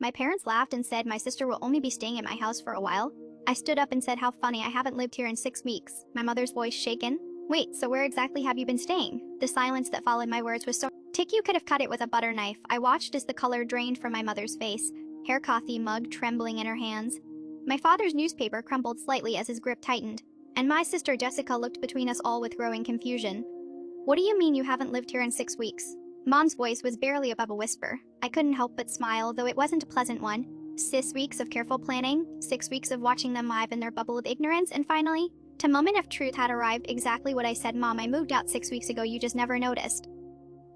My parents laughed and said my sister will only be staying at my house for a while. I stood up and said how funny, I haven't lived here in 6 weeks. My mother's voice shaken. Wait, so where exactly have you been staying? The silence that followed my words was so thick you could have cut it with a butter knife. I watched as the color drained from my mother's face, hair coffee mug trembling in her hands. My father's newspaper crumbled slightly as his grip tightened, and my sister Jessica looked between us all with growing confusion. What do you mean you haven't lived here in 6 weeks? Mom's voice was barely above a whisper. I couldn't help but smile, though it wasn't a pleasant one. 6 weeks of careful planning, 6 weeks of watching them live in their bubble of ignorance, and finally, the moment of truth had arrived. Exactly what I said. Mom, I moved out 6 weeks ago, you just never noticed.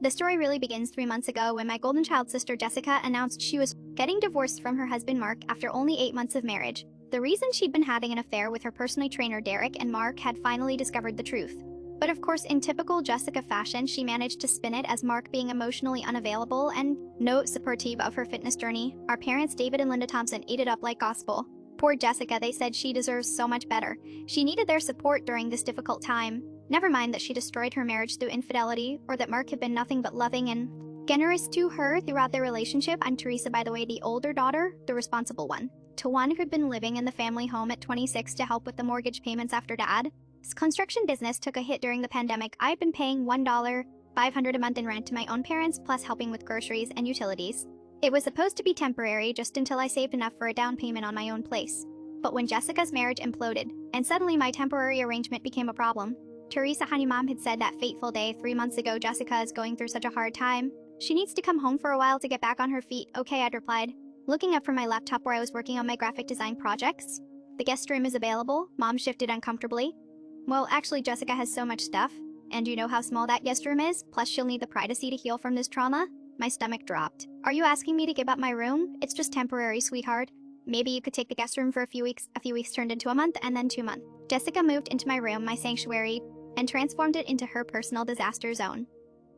The story really begins 3 months ago when my golden child sister Jessica announced she was getting divorced from her husband Mark after only 8 months of marriage. The reason she'd been having an affair with her personal trainer Derek, and Mark had finally discovered the truth. But of course, in typical Jessica fashion, she managed to spin it as Mark being emotionally unavailable and no supportive of her fitness journey. Our parents, David and Linda Thompson, ate it up like gospel. Poor Jessica, they said she deserves so much better. She needed their support during this difficult time. Never mind that she destroyed her marriage through infidelity, or that Mark had been nothing but loving and generous to her throughout their relationship. I'm Teresa, by the way, the older daughter, the responsible one. To one who'd been living in the family home at 26 to help with the mortgage payments after Dad. His construction business took a hit during the pandemic. I'd been paying $1.500 a month in rent to my own parents, plus helping with groceries and utilities. It was supposed to be temporary, just until I saved enough for a down payment on my own place. But when Jessica's marriage imploded, and suddenly my temporary arrangement became a problem. Teresa, honey, Mom had said that fateful day 3 months ago, Jessica is going through such a hard time. She needs to come home for a while to get back on her feet. Okay, I'd replied, looking up from my laptop where I was working on my graphic design projects. The guest room is available. Mom shifted uncomfortably. Well, actually, Jessica has so much stuff. And you know how small that guest room is? Plus, she'll need the privacy to heal from this trauma. My stomach dropped. Are you asking me to give up my room? It's just temporary, sweetheart. Maybe you could take the guest room for a few weeks. A few weeks turned into a month, and then 2 months. Jessica moved into my room, my sanctuary, and transformed it into her personal disaster zone.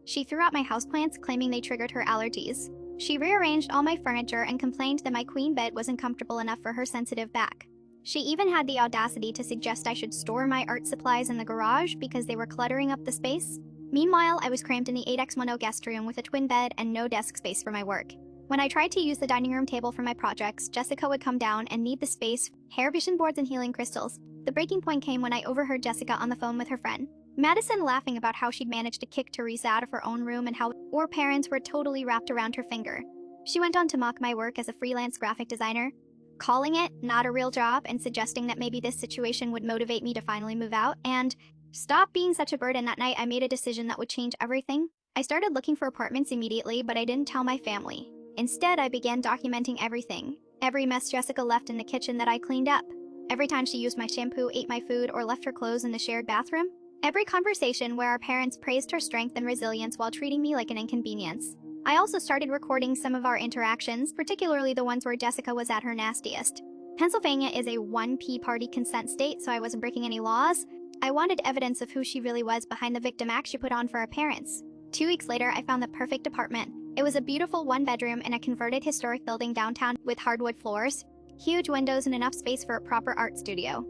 She threw out my houseplants, claiming they triggered her allergies. She rearranged all my furniture and complained that my queen bed wasn't comfortable enough for her sensitive back. She even had the audacity to suggest I should store my art supplies in the garage because they were cluttering up the space. Meanwhile, I was crammed in the 8x10 guest room with a twin bed and no desk space for my work. When I tried to use the dining room table for my projects, Jessica would come down and need the space, hair vision boards and healing crystals. The breaking point came when I overheard Jessica on the phone with her friend Madison laughing about how she'd managed to kick Teresa out of her own room and how our parents were totally wrapped around her finger. She went on to mock my work as a freelance graphic designer, calling it not a real job and suggesting that maybe this situation would motivate me to finally move out and stop being such a burden. That night, I made a decision that would change everything. I started looking for apartments immediately, but I didn't tell my family. Instead, I began documenting everything. Every mess Jessica left in the kitchen that I cleaned up. Every time she used my shampoo, ate my food, or left her clothes in the shared bathroom. Every conversation where our parents praised her strength and resilience while treating me like an inconvenience. I also started recording some of our interactions, particularly the ones where Jessica was at her nastiest. Pennsylvania is a 1P party consent state, so I wasn't breaking any laws. I wanted evidence of who she really was behind the victim act she put on for our parents. 2 weeks later, I found the perfect apartment. It was a beautiful 1-bedroom in a converted historic building downtown with hardwood floors, huge windows, and enough space for a proper art studio.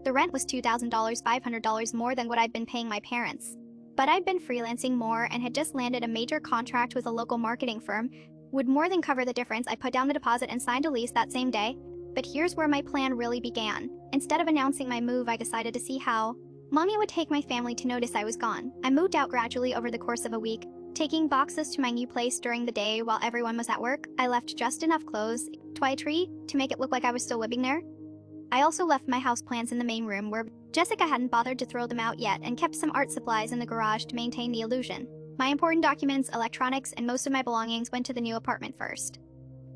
The rent was $2,000, $500 more than what I'd been paying my parents. But I'd been freelancing more and had just landed a major contract with a local marketing firm. Would more than cover the difference. I put down the deposit and signed a lease that same day. But here's where my plan really began. Instead of announcing my move, I decided to see how Mommy would take my family to notice I was gone. I moved out gradually over the course of a week, taking boxes to my new place during the day while everyone was at work. I left just enough clothes, toiletry, to make it look like I was still living there. I also left my houseplants in the main room where Jessica hadn't bothered to throw them out yet, and kept some art supplies in the garage to maintain the illusion. My important documents, electronics, and most of my belongings went to the new apartment first.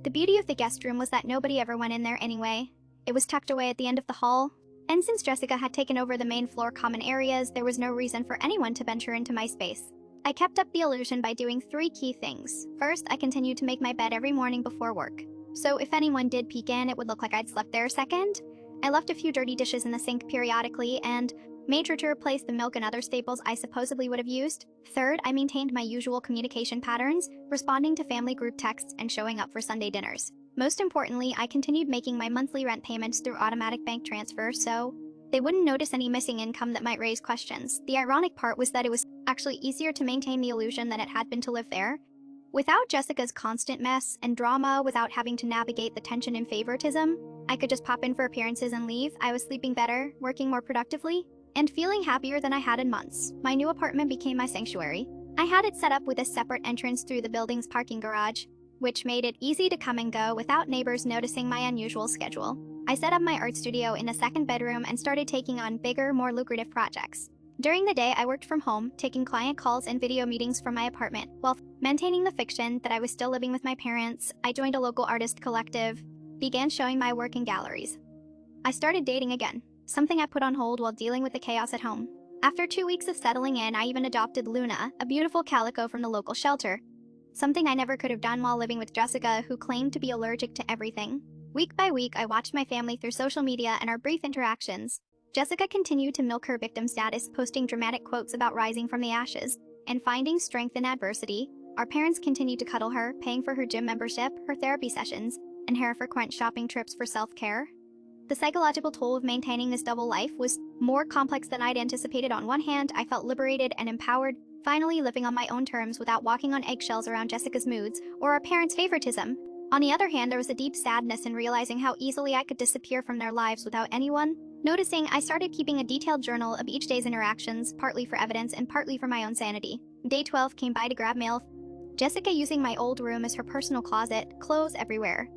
The beauty of the guest room was that nobody ever went in there anyway. It was tucked away at the end of the hall, and since Jessica had taken over the main floor common areas, there was no reason for anyone to venture into my space. I kept up the illusion by doing 3 key things. First, I continued to make my bed every morning before work, so if anyone did peek in, it would look like I'd slept there. Second, I left a few dirty dishes in the sink periodically and made sure to replace the milk and other staples I supposedly would have used. Third, I maintained my usual communication patterns, responding to family group texts and showing up for Sunday dinners. Most importantly, I continued making my monthly rent payments through automatic bank transfer so they wouldn't notice any missing income that might raise questions. The ironic part was that it was actually easier to maintain the illusion than it had been to live there. Without Jessica's constant mess and drama, without having to navigate the tension and favoritism, I could just pop in for appearances and leave. I was sleeping better, working more productively, and feeling happier than I had in months. My new apartment became my sanctuary. I had it set up with a separate entrance through the building's parking garage, which made it easy to come and go without neighbors noticing my unusual schedule. I set up my art studio in the second bedroom and started taking on bigger, more lucrative projects. During the day, I worked from home, taking client calls and video meetings from my apartment. While maintaining the fiction that I was still living with my parents, I joined a local artist collective, began showing my work in galleries. I started dating again, something I put on hold while dealing with the chaos at home. After 2 weeks of settling in, I even adopted Luna, a beautiful calico from the local shelter, something I never could have done while living with Jessica, who claimed to be allergic to everything. Week by week, I watched my family through social media and our brief interactions. Jessica continued to milk her victim status, posting dramatic quotes about rising from the ashes and finding strength in adversity. Our parents continued to cuddle her, paying for her gym membership, her therapy sessions, and her frequent shopping trips for self-care. The psychological toll of maintaining this double life was more complex than I'd anticipated. On one hand, I felt liberated and empowered, finally living on my own terms without walking on eggshells around Jessica's moods or our parents' favoritism. On the other hand, there was a deep sadness in realizing how easily I could disappear from their lives without anyone noticing. I started keeping a detailed journal of each day's interactions, partly for evidence and partly for my own sanity. Day 12 came by to grab mail. Jessica using my old room as her personal closet, clothes everywhere.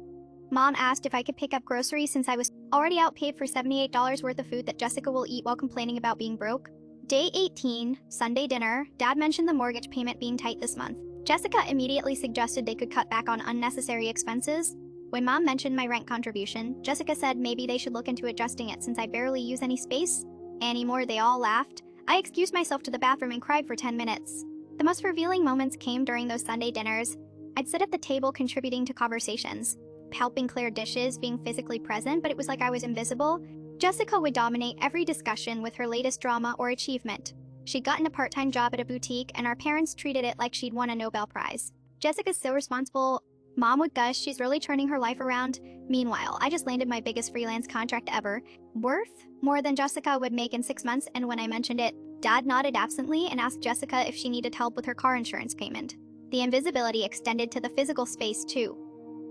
Mom asked if I could pick up groceries since I was already outpaid for $78 worth of food that Jessica will eat while complaining about being broke. Day 18, Sunday dinner, Dad mentioned the mortgage payment being tight this month. Jessica immediately suggested they could cut back on unnecessary expenses. When Mom mentioned my rent contribution, Jessica said maybe they should look into adjusting it since I barely use any space anymore. They all laughed. I excused myself to the bathroom and cried for 10 minutes. The most revealing moments came during those Sunday dinners. I'd sit at the table contributing to conversations, helping clear dishes, being physically present, but it was like I was invisible. Jessica would dominate every discussion with her latest drama or achievement. She'd gotten a part-time job at a boutique, and our parents treated it like she'd won a Nobel Prize. Jessica's so responsible. Mom would gush, she's really turning her life around. Meanwhile, I just landed my biggest freelance contract ever, worth more than Jessica would make in 6 months, and when I mentioned it, Dad nodded absently and asked Jessica if she needed help with her car insurance payment. The invisibility extended to the physical space too.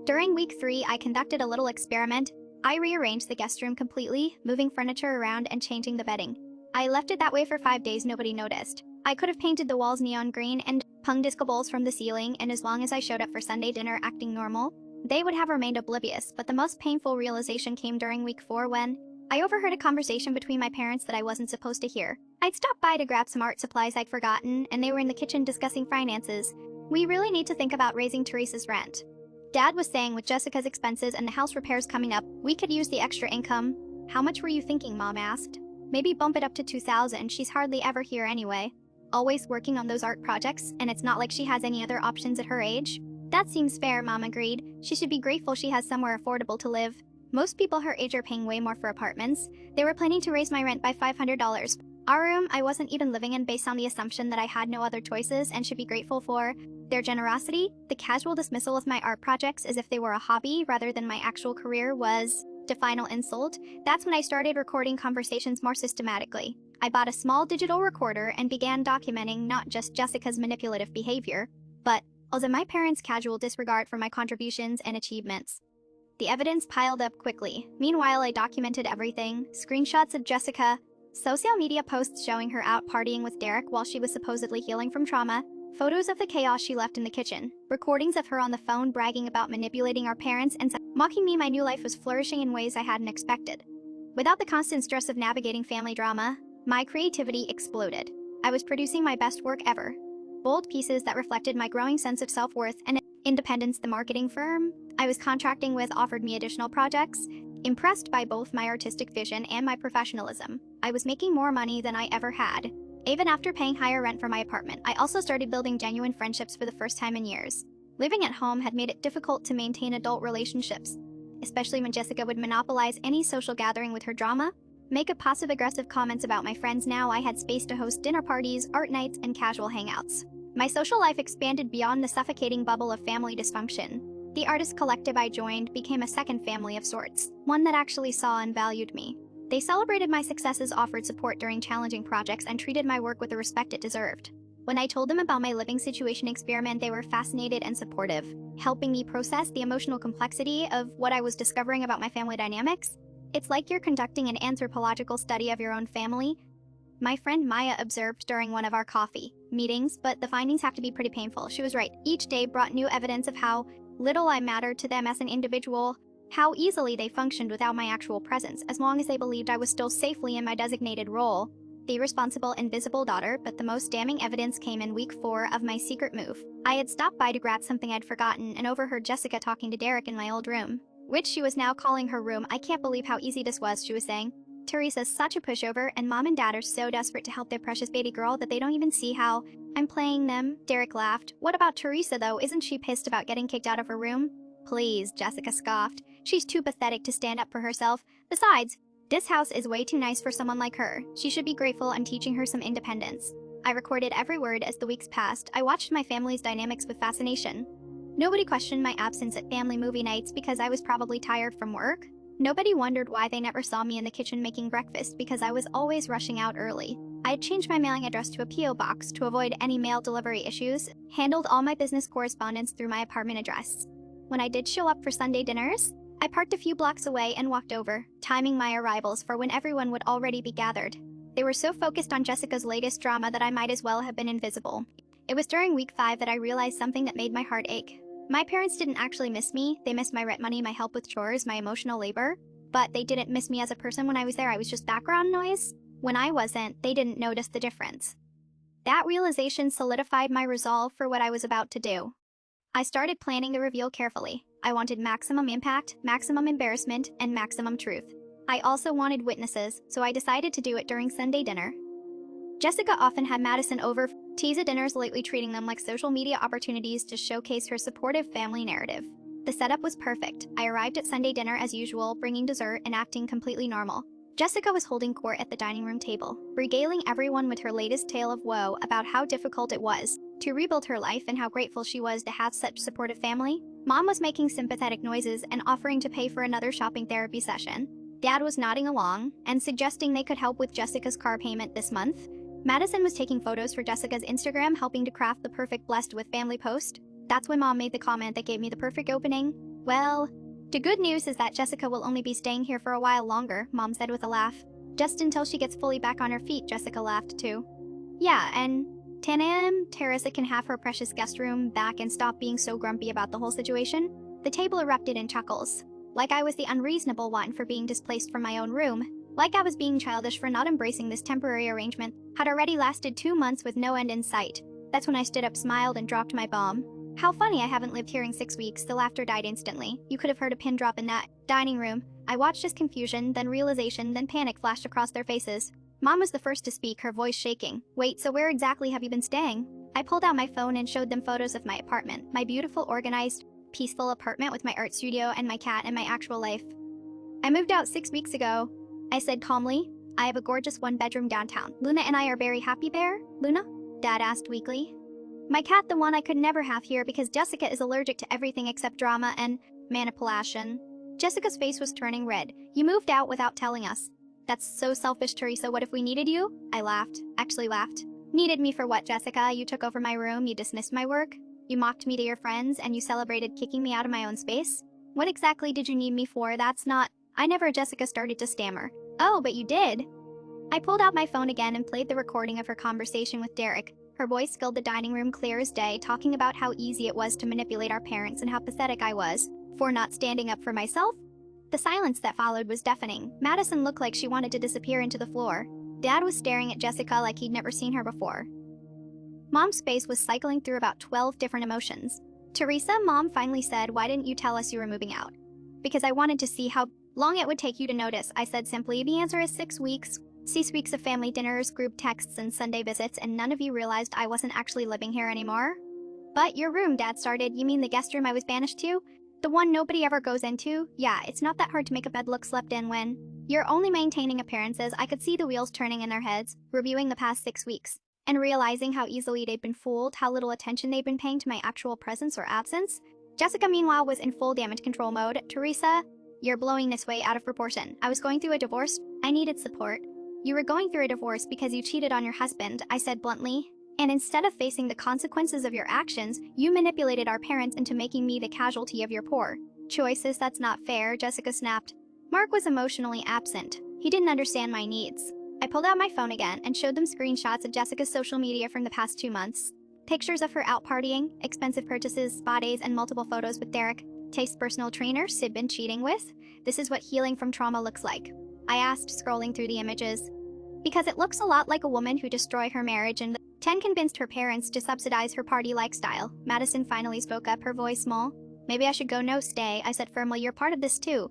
During week 3, I conducted a little experiment. I rearranged the guest room completely, moving furniture around and changing the bedding. I left it that way for 5 days. Nobody noticed. I could have painted the walls neon green and hung disco balls from the ceiling, and as long as I showed up for Sunday dinner acting normal, they would have remained oblivious. But the most painful realization came during week 4 when I overheard a conversation between my parents that I wasn't supposed to hear. I'd stopped by to grab some art supplies I'd forgotten, and they were in the kitchen discussing finances. We really need to think about raising Teresa's rent. Dad was saying with Jessica's expenses and the house repairs coming up, we could use the extra income. How much were you thinking? Mom asked. Maybe bump it up to $2,000. She's hardly ever here anyway. Always working on those art projects, and it's not like she has any other options at her age. That seems fair, Mom agreed. She should be grateful she has somewhere affordable to live. Most people her age are paying way more for apartments. They were planning to raise my rent by $500. Our room I wasn't even living in, based on the assumption that I had no other choices and should be grateful for their generosity. The casual dismissal of my art projects as if they were a hobby rather than my actual career was the final insult. That's when I started recording conversations more systematically. I bought a small digital recorder and began documenting not just Jessica's manipulative behavior, but also my parents' casual disregard for my contributions and achievements. The evidence piled up quickly. Meanwhile, I documented everything: screenshots of Jessica, social media posts showing her out partying with Derek while she was supposedly healing from trauma, photos of the chaos she left in the kitchen, recordings of her on the phone bragging about manipulating our parents and mocking me. My new life was flourishing in ways I hadn't expected. Without the constant stress of navigating family drama, my creativity exploded. I was producing my best work ever. Bold pieces that reflected my growing sense of self-worth and independence. The marketing firm I was contracting with offered me additional projects. Impressed by both my artistic vision and my professionalism, I was making more money than I ever had. Even after paying higher rent for my apartment, I also started building genuine friendships for the first time in years. Living at home had made it difficult to maintain adult relationships, especially when Jessica would monopolize any social gathering with her drama, make a passive-aggressive comments about my friends. Now I had space to host dinner parties, art nights, and casual hangouts. My social life expanded beyond the suffocating bubble of family dysfunction. The artist collective I joined became a second family of sorts, one that actually saw and valued me. They celebrated my successes, offered support during challenging projects, and treated my work with the respect it deserved. When I told them about my living situation experiment, they were fascinated and supportive, helping me process the emotional complexity of what I was discovering about my family dynamics. It's like you're conducting an anthropological study of your own family, my friend Maya observed during one of our coffee meetings, but the findings have to be pretty painful. She was right. Each day brought new evidence of how little I mattered to them as an individual, how easily they functioned without my actual presence, as long as they believed I was still safely in my designated role, the responsible invisible daughter. But the most damning evidence came in week 4 of my secret move. I had stopped by to grab something I'd forgotten and overheard Jessica talking to Derek in my old room, which she was now calling her room. "I can't believe how easy this was," she was saying. "Teresa's such a pushover, and mom and dad are so desperate to help their precious baby girl that they don't even see how I'm playing them." Derek laughed. "What about Teresa, though? Isn't she pissed about getting kicked out of her room?" "Please," Jessica scoffed. "She's too pathetic to stand up for herself. Besides, this house is way too nice for someone like her. She should be grateful I'm teaching her some independence." I recorded every word as the weeks passed. I watched my family's dynamics with fascination. Nobody questioned my absence at family movie nights because I was probably tired from work. Nobody wondered why they never saw me in the kitchen making breakfast because I was always rushing out early. I had changed my mailing address to a P.O. box to avoid any mail delivery issues, handled all my business correspondence through my apartment address. When I did show up for Sunday dinners, I parked a few blocks away and walked over, timing my arrivals for when everyone would already be gathered. They were so focused on Jessica's latest drama that I might as well have been invisible. It was during week 5 that I realized something that made my heart ache. My parents didn't actually miss me. They missed my rent money, my help with chores, my emotional labor. But they didn't miss me as a person when I was there. I was just background noise. When I wasn't, they didn't notice the difference. That realization solidified my resolve for what I was about to do. I started planning the reveal carefully. I wanted maximum impact, maximum embarrassment, and maximum truth. I also wanted witnesses, so I decided to do it during Sunday dinner. Jessica often had Madison over teaser dinners, lately treating them like social media opportunities to showcase her supportive family narrative. The setup was perfect. I arrived at Sunday dinner as usual, bringing dessert and acting completely normal. Jessica was holding court at the dining room table, regaling everyone with her latest tale of woe about how difficult it was to rebuild her life and how grateful she was to have such supportive family. Mom was making sympathetic noises and offering to pay for another shopping therapy session. Dad was nodding along and suggesting they could help with Jessica's car payment this month. Madison was taking photos for Jessica's Instagram, helping to craft the perfect blessed with family post. That's when Mom made the comment that gave me the perfect opening. "Well, the good news is that Jessica will only be staying here for a while longer," Mom said with a laugh. "Just until she gets fully back on her feet," Jessica laughed too. "Yeah, and 10 a.m., Teresa can have her precious guest room back and stop being so grumpy about the whole situation." The table erupted in chuckles. Like I was the unreasonable one for being displaced from my own room. Like I was being childish for not embracing this temporary arrangement had already lasted 2 months with no end in sight. That's when I stood up, smiled, and dropped my bomb. "How funny, I haven't lived here in 6 weeks." The laughter died instantly. You could have heard a pin drop in that dining room. I watched as confusion, then realization, then panic flashed across their faces. Mom was the first to speak, her voice shaking. "Wait, so where exactly have you been staying?" I pulled out my phone and showed them photos of my apartment, my beautiful, organized, peaceful apartment with my art studio and my cat and my actual life. "I moved out 6 weeks ago," I said calmly. "I have a gorgeous 1-bedroom downtown. Luna and I are very happy there." "Luna?" Dad asked weakly. "My cat, the one I could never have here because Jessica is allergic to everything except drama and manipulation." Jessica's face was turning red. "You moved out without telling us." "That's so selfish, Teresa. What if we needed you?" I laughed. Actually laughed. "Needed me for what, Jessica? You took over my room, you dismissed my work, you mocked me to your friends, and you celebrated kicking me out of my own space? What exactly did you need me for? That's not—" "I never," Jessica started to stammer. "Oh, but you did." I pulled out my phone again and played the recording of her conversation with Derek. Her voice filled the dining room clear as day, talking about how easy it was to manipulate our parents and how pathetic I was for not standing up for myself. The silence that followed was deafening. Madison looked like she wanted to disappear into the floor. Dad was staring at Jessica like he'd never seen her before. Mom's face was cycling through about 12 different emotions. "Teresa," Mom finally said, "why didn't you tell us you were moving out?" "Because I wanted to see how long it would take you to notice," I said simply. "The answer is 6 weeks. 6 weeks of family dinners, group texts, and Sunday visits, and none of you realized I wasn't actually living here anymore." "But your room," Dad started. "You mean the guest room I was banished to? The one nobody ever goes into?" "Yeah, it's not that hard to make a bed look slept in when you're only maintaining appearances." I could see the wheels turning in their heads, reviewing the past 6 weeks, and realizing how easily they'd been fooled, how little attention they'd been paying to my actual presence or absence. Jessica, meanwhile, was in full damage control mode. "Teresa, you're blowing this way out of proportion. I was going through a divorce. I needed support." "You were going through a divorce because you cheated on your husband," I said bluntly. And instead of facing the consequences of your actions, you manipulated our parents into making me the casualty of your poor choices. That's not fair, Jessica snapped. Mark was emotionally absent. He didn't understand my needs. I pulled out my phone again and showed them screenshots of Jessica's social media from the past 2 months. Pictures of her out partying, expensive purchases, spa days, and multiple photos with Derek, Taste's personal trainer Sid been cheating with. This is what healing from trauma looks like, I asked, scrolling through the images. Because it looks a lot like a woman who destroyed her marriage and 10 convinced her parents to subsidize her party lifestyle. Madison finally spoke up, her voice small. Maybe I should go. No, stay, I said firmly. You're part of this too.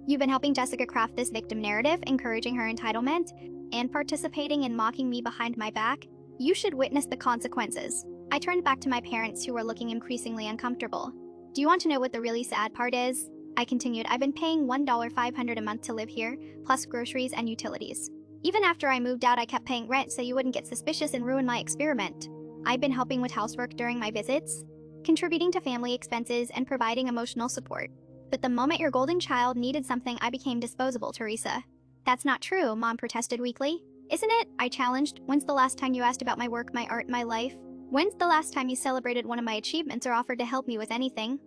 You've been helping Jessica craft this victim narrative, encouraging her entitlement, and participating in mocking me behind my back. You should witness the consequences. I turned back to my parents, who were looking increasingly uncomfortable. Do you want to know what the really sad part is? I continued. I've been paying $1,500 a month to live here, plus groceries and utilities. Even after I moved out, I kept paying rent so you wouldn't get suspicious and ruin my experiment. I've been helping with housework during my visits, contributing to family expenses, and providing emotional support. But the moment your golden child needed something, I became disposable, Teresa. That's not true, Mom protested weakly. Isn't it? I challenged. When's the last time you asked about my work, my art, my life? When's the last time you celebrated one of my achievements or offered to help me with anything?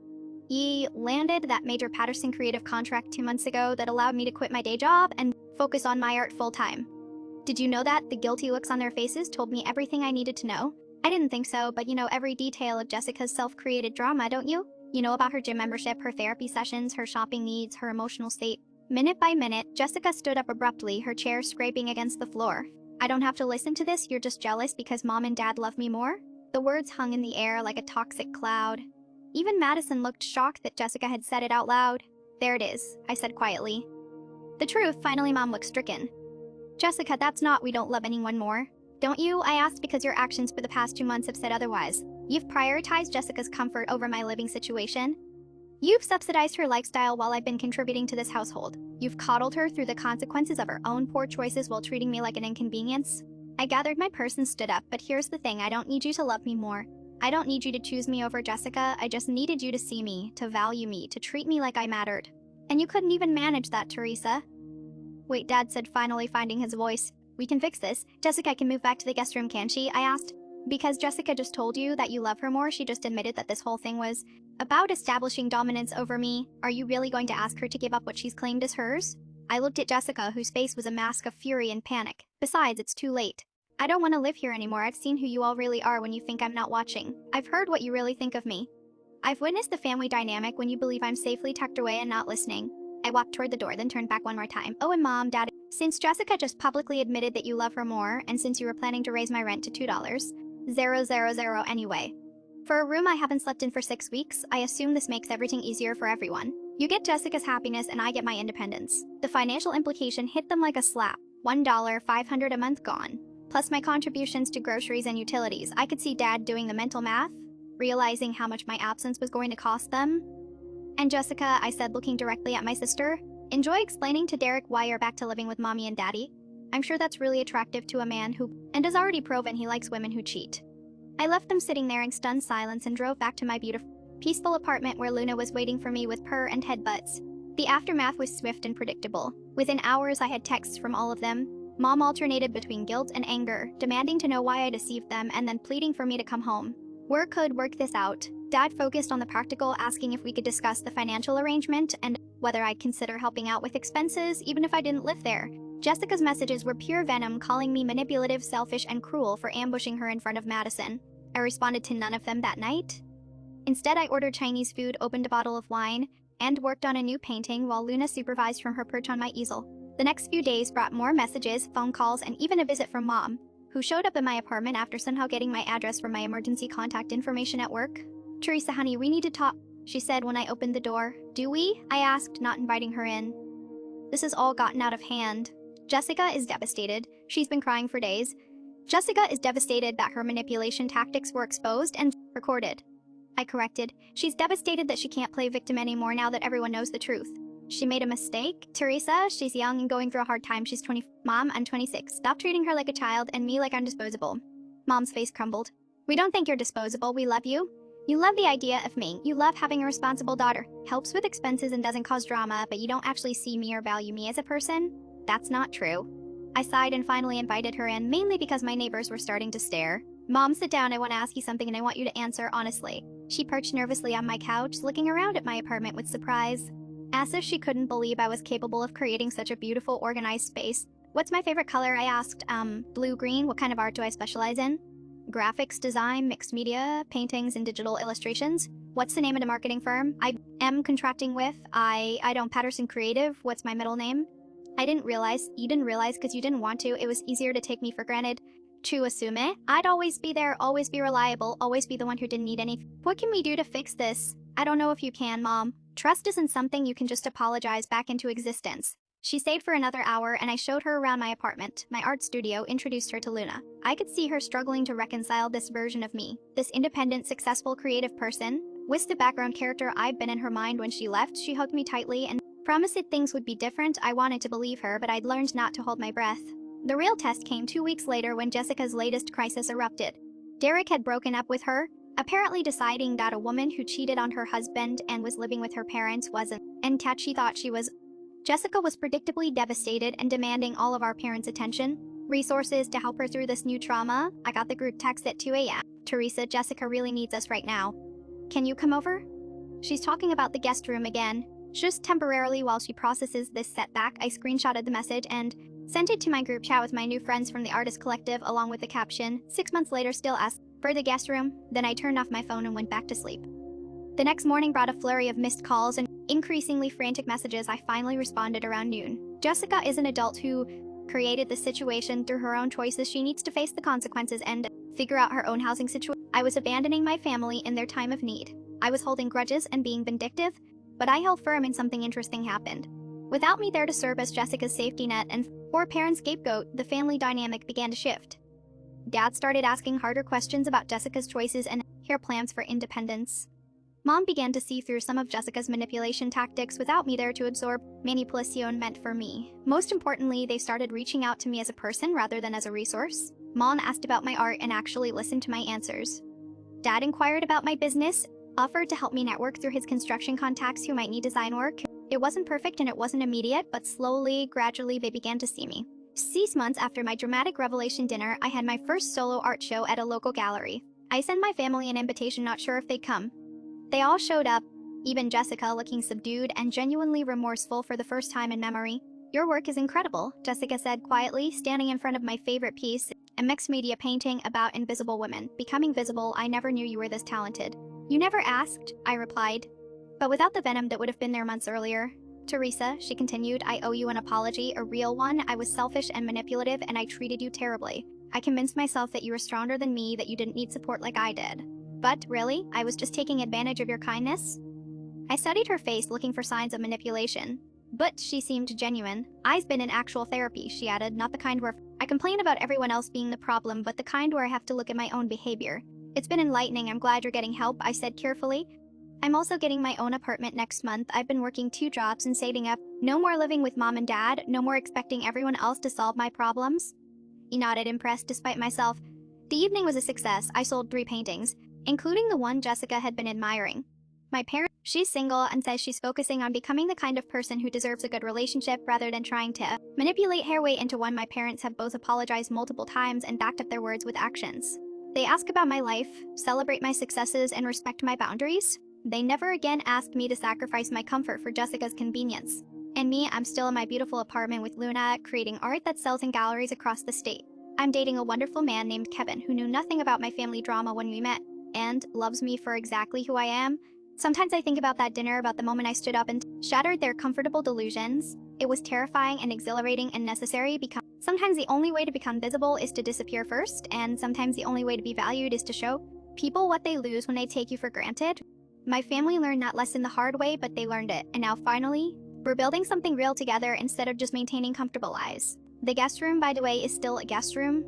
Ye landed that major Patterson creative contract 2 months ago that allowed me to quit my day job and focus on my art full-time. Did you know that? The guilty looks on their faces told me everything I needed to know. I didn't think so, but you know every detail of Jessica's self-created drama, don't you? You know about her gym membership, her therapy sessions, her shopping needs, her emotional state. Minute by minute, Jessica stood up abruptly, her chair scraping against the floor. I don't have to listen to this, you're just jealous because Mom and Dad love me more? The words hung in the air like a toxic cloud. Even Madison looked shocked that Jessica had said it out loud. There it is, I said quietly. The truth. Finally, Mom looked stricken. Jessica, that's not we don't love anyone more. Don't you? I asked, because your actions for the past 2 months have said otherwise. You've prioritized Jessica's comfort over my living situation. You've subsidized her lifestyle while I've been contributing to this household. You've coddled her through the consequences of her own poor choices while treating me like an inconvenience. I gathered my purse and stood up, but here's the thing, I don't need you to love me more. I don't need you to choose me over Jessica, I just needed you to see me, to value me, to treat me like I mattered. And you couldn't even manage that, Teresa. Wait, Dad said, finally finding his voice. We can fix this. Jessica can move back to the guest room, can she? I asked. Because Jessica just told you that you love her more, she just admitted that this whole thing was about establishing dominance over me. Are you really going to ask her to give up what she's claimed as hers? I looked at Jessica, whose face was a mask of fury and panic. Besides, it's too late. I don't want to live here anymore. I've seen who you all really are when you think I'm not watching. I've heard what you really think of me. I've witnessed the family dynamic when you believe I'm safely tucked away and not listening. I walked toward the door, then turned back one more time. Oh, and Mom, Dad, since Jessica just publicly admitted that you love her more, and since you were planning to raise my rent to $2,000 anyway. For a room I haven't slept in for 6 weeks, I assume this makes everything easier for everyone. You get Jessica's happiness and I get my independence. The financial implication hit them like a slap. $1,500 a month gone. Plus my contributions to groceries and utilities. I could see Dad doing the mental math, realizing how much my absence was going to cost them. And Jessica, I said, looking directly at my sister, enjoy explaining to Derek why you're back to living with Mommy and Daddy. I'm sure that's really attractive to a man who, and has already proven he likes women who cheat. I left them sitting there in stunned silence and drove back to my beautiful, peaceful apartment where Luna was waiting for me with purr and headbutts. The aftermath was swift and predictable. Within hours, I had texts from all of them. Mom alternated between guilt and anger, demanding to know why I deceived them and then pleading for me to come home. Work could work this out. Dad focused on the practical, asking if we could discuss the financial arrangement and whether I'd consider helping out with expenses even if I didn't live there. Jessica's messages were pure venom, calling me manipulative, selfish, and cruel for ambushing her in front of Madison. I responded to none of them that night. Instead, I ordered Chinese food, opened a bottle of wine, and worked on a new painting while Luna supervised from her perch on my easel. The next few days brought more messages, phone calls, and even a visit from Mom, who showed up in my apartment after somehow getting my address from my emergency contact information at work. Teresa, honey, we need to talk, she said when I opened the door. Do we? I asked, not inviting her in. This has all gotten out of hand. Jessica is devastated. She's been crying for days. Jessica is devastated that her manipulation tactics were exposed and recorded. I corrected. She's devastated that she can't play victim anymore now that everyone knows the truth. She made a mistake? Teresa, she's young and going through a hard time. She's 20. Mom, I'm 26. Stop treating her like a child and me like I'm disposable. Mom's face crumbled. We don't think you're disposable. We love you. You love the idea of me. You love having a responsible daughter. Helps with expenses and doesn't cause drama, but you don't actually see me or value me as a person? That's not true. I sighed and finally invited her in, mainly because my neighbors were starting to stare. Mom, sit down. I want to ask you something and I want you to answer honestly. She perched nervously on my couch, looking around at my apartment with surprise. As if she couldn't believe I was capable of creating such a beautiful, organized space. What's my favorite color? I asked. Blue-green. What kind of art do I specialize in? Graphics design, mixed media, paintings, and digital illustrations. What's the name of the marketing firm I am contracting with? I don't Patterson Creative. What's my middle name? I didn't realize. You didn't realize because you didn't want to. It was easier to take me for granted. To assume it. I'd always be there, always be reliable, always be the one who didn't need anything. What can we do to fix this? I don't know if you can, Mom. Trust isn't something you can just apologize back into existence. She stayed for another hour and I showed her around my apartment, my art studio, introduced her to Luna. I could see her struggling to reconcile this version of me, this independent, successful, creative person, with the background character I'd been in her mind when she left. She hugged me tightly and promised that things would be different. I wanted to believe her, but I'd learned not to hold my breath. The real test came 2 weeks later when Jessica's latest crisis erupted. Derek had broken up with her, apparently deciding that a woman who cheated on her husband and was living with her parents wasn't, and cat she thought she was. Jessica was predictably devastated and demanding all of our parents' attention, resources to help her through this new trauma. I got the group text at 2 a.m. Teresa, Jessica really needs us right now. Can you come over? She's talking about the guest room again. Just temporarily while she processes this setback, I screenshotted the message and sent it to my group chat with my new friends from the Artist Collective along with the caption, 6 months later still asked for the guest room. Then I turned off my phone and went back to sleep. The next morning brought a flurry of missed calls and increasingly frantic messages. I finally responded around noon. Jessica is an adult who created the situation through her own choices. She needs to face the consequences and figure out her own housing situation. I was abandoning my family in their time of need. I was holding grudges and being vindictive, but I held firm and something interesting happened. Without me there to serve as Jessica's safety net and four-parent scapegoat, the family dynamic began to shift. Dad started asking harder questions about Jessica's choices and her plans for independence. Mom began to see through some of Jessica's manipulation tactics without me there to absorb manipulation meant for me. Most importantly, they started reaching out to me as a person rather than as a resource. Mom asked about my art and actually listened to my answers. Dad inquired about my business, offered to help me network through his construction contacts who might need design work. It wasn't perfect and it wasn't immediate, but slowly, gradually, they began to see me. 6 months after my dramatic revelation dinner, I had my first solo art show at a local gallery. I sent my family an invitation, not sure if they'd come. They all showed up, even Jessica looking subdued and genuinely remorseful for the first time in memory. Your work is incredible, Jessica said quietly, standing in front of my favorite piece, a mixed media painting about invisible women. Becoming visible, I never knew you were this talented. You never asked, I replied. But without the venom that would have been there months earlier. Teresa, she continued, I owe you an apology, a real one. I was selfish and manipulative and I treated you terribly. I convinced myself that you were stronger than me, that you didn't need support like I did. But really, I was just taking advantage of your kindness. I studied her face looking for signs of manipulation. But she seemed genuine. I've been in actual therapy, she added, not the kind where I complain about everyone else being the problem, but the kind where I have to look at my own behavior. It's been enlightening. I'm glad you're getting help, I said carefully. I'm also getting my own apartment next month. I've been working 2 jobs and saving up. No more living with mom and dad. No more expecting everyone else to solve my problems. He nodded, impressed despite myself. The evening was a success. I sold 3 paintings, including the one Jessica had been admiring. My parents, she's single and says she's focusing on becoming the kind of person who deserves a good relationship rather than trying to manipulate her way into one. My parents have both apologized multiple times and backed up their words with actions. They ask about my life, celebrate my successes, and respect my boundaries. They never again asked me to sacrifice my comfort for Jessica's convenience. And me, I'm still in my beautiful apartment with Luna, creating art that sells in galleries across the state. I'm dating a wonderful man named Kevin who knew nothing about my family drama when we met, and loves me for exactly who I am. Sometimes I think about that dinner, about the moment I stood up and shattered their comfortable delusions. It was terrifying and exhilarating and necessary because sometimes the only way to become visible is to disappear first, and sometimes the only way to be valued is to show people what they lose when they take you for granted. My family learned that lesson the hard way, but they learned it, and now finally, we're building something real together instead of just maintaining comfortable lives. The guest room, by the way, is still a guest room.